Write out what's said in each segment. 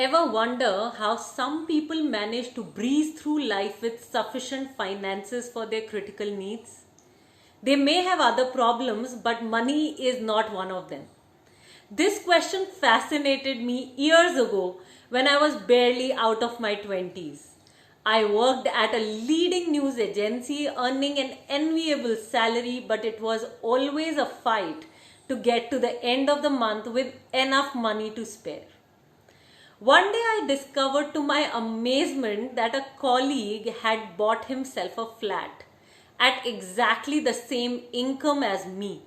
Ever wonder how some people manage to breeze through life with sufficient finances for their critical needs? They may have other problems, but money is not one of them. This question fascinated me years ago when I was barely out of my 20s. I worked at a leading news agency earning an enviable salary, but it was always a fight to get to the end of the month with enough money to spare. One day I discovered to my amazement that a colleague had bought himself a flat at exactly the same income as me.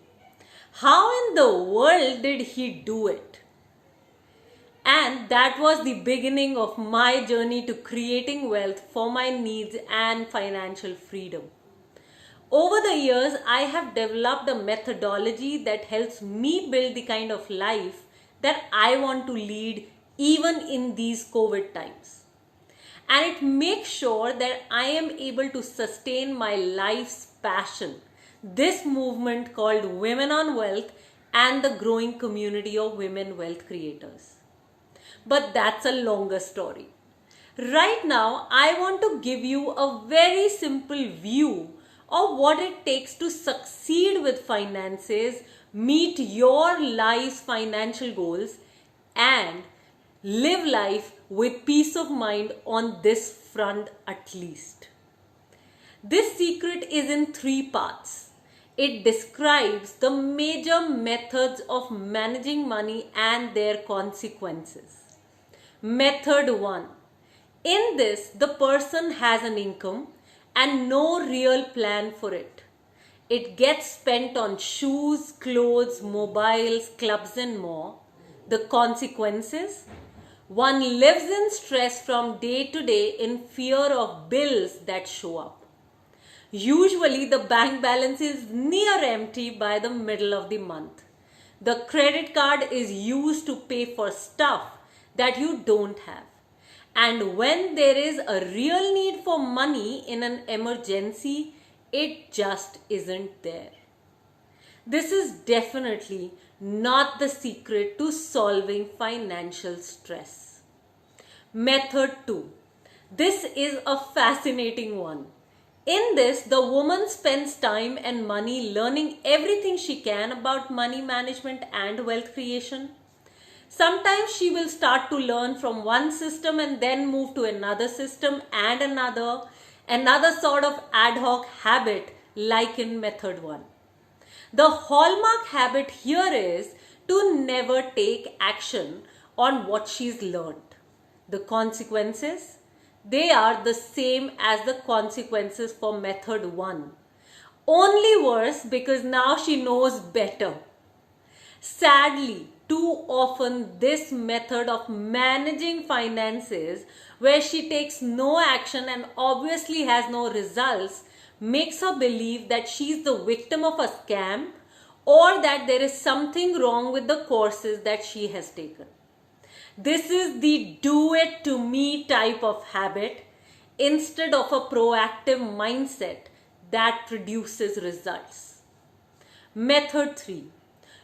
How in the world did he do it? And that was the beginning of my journey to creating wealth for my needs and financial freedom. Over the years, I have developed a methodology that helps me build the kind of life that I want to lead even in these COVID times. And it makes sure that I am able to sustain my life's passion, this movement called Women on Wealth and the growing community of women wealth creators. But that's a longer story. Right now, I want to give you a very simple view of what it takes to succeed with finances, meet your life's financial goals, and live life with peace of mind on this front at least. This secret is in three parts. It describes the major methods of managing money and their consequences. Method 1. In this, the person has an income and no real plan for it. It gets spent on shoes, clothes, mobiles, clubs, and more. The consequences? One lives in stress from day to day in fear of bills that show up. Usually, the bank balance is near empty by the middle of the month. The credit card is used to pay for stuff that you don't have. And when there is a real need for money in an emergency, it just isn't there. This is definitely not the secret to solving financial stress. Method 2. This is a fascinating one. In this, the woman spends time and money learning everything she can about money management and wealth creation. Sometimes she will start to learn from one system and then move to another system and another sort of ad hoc habit like in method 1. The hallmark habit here is to never take action on what she's learned. The consequences? They are the same as the consequences for method 1. Only worse because now she knows better. Sadly, too often this method of managing finances, where she takes no action and obviously has no results, makes her believe that she's the victim of a scam or that there is something wrong with the courses that she has taken. This is the do it to me type of habit instead of a proactive mindset that produces results. Method 3.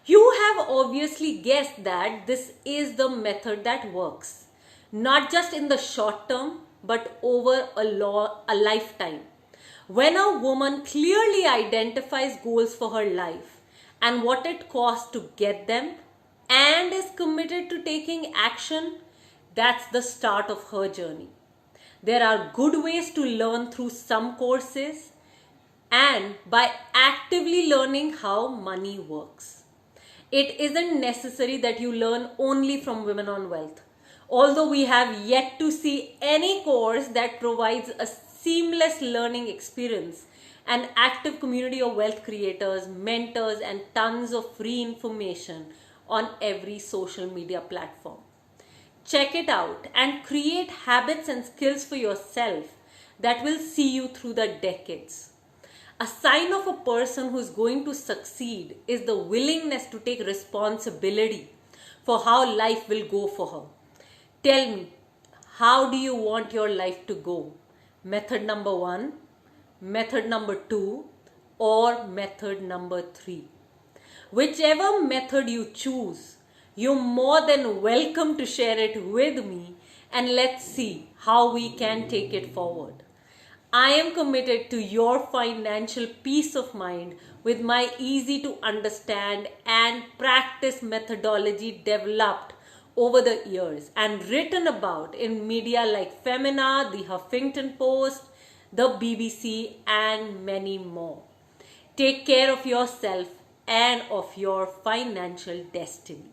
You have obviously guessed that this is the method that works, not just in the short term, but over a lifetime. When a woman clearly identifies goals for her life and what it costs to get them and is committed to taking action, that's the start of her journey. There are good ways to learn through some courses and by actively learning how money works. It isn't necessary that you learn only from Women on Wealth. Although we have yet to see any course that provides a seamless learning experience, an active community of wealth creators, mentors, and tons of free information on every social media platform. Check it out and create habits and skills for yourself that will see you through the decades. A sign of a person who is going to succeed is the willingness to take responsibility for how life will go for her. Tell me, how do you want your life to go? Method number 1, method number 2, or method number 3? Whichever method you choose, You're more than welcome to share it with me, and let's see how we can take it forward. I am committed to your financial peace of mind with my easy to understand and practice methodology developed over the years and written about in media like Femina, the Huffington Post, the BBC, and many more. Take care of yourself and of your financial destiny.